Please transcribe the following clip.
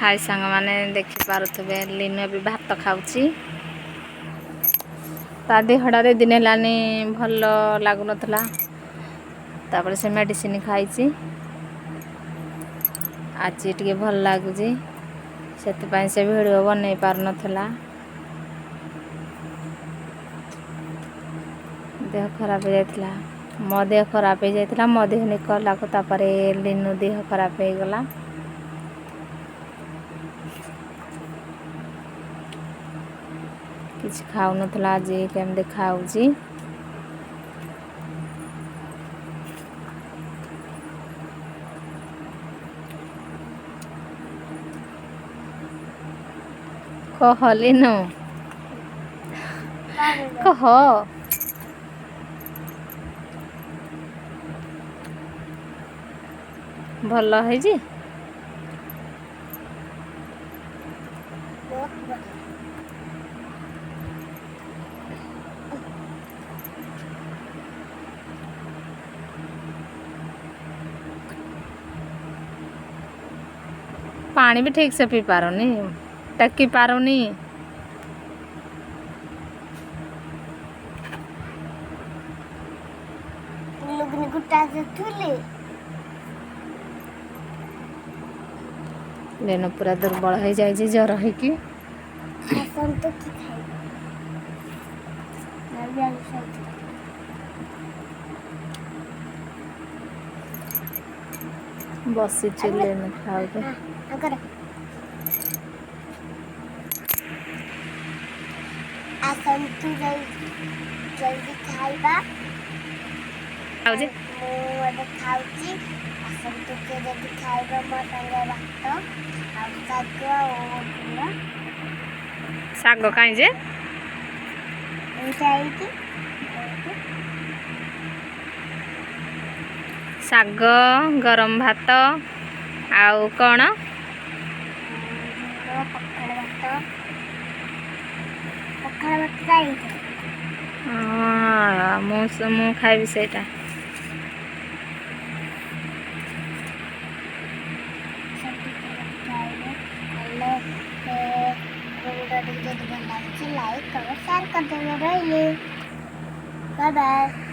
हाय सांग माने देखि पारुथबे लीनु भी भात खाउची ता देहड़ा रे दिन लानी भल लागु नथला तापर से मेडिसिन खाइची आज टिके भल लागुजी सेति पई से वीडियो बनै पार नथला देह खराब हो जाइतला मो देह खराब हो जाइतला मो देह निकला को तापर लीनु देह खराब हो गला किछ खाउ नथला जे केम देखाउजी कह लीनु कह भल है जी पानी भी ठीक से पी पारुनी टकी पारुनी लेनो पूरा दुर्बल हो जाए जर है कि बसी चले न खाओ आसंतु जल्दी खाइबा खाउजे मो खाउची आसंतु के जल्दी खाइबा मो संगे भात आ साग ओ पूरा साग काई जे एटाई साग गरम भात आउ कौन पखाल भात मु खाइबी सेटा लाइक करो शेयर कर देंगे बाय बाय।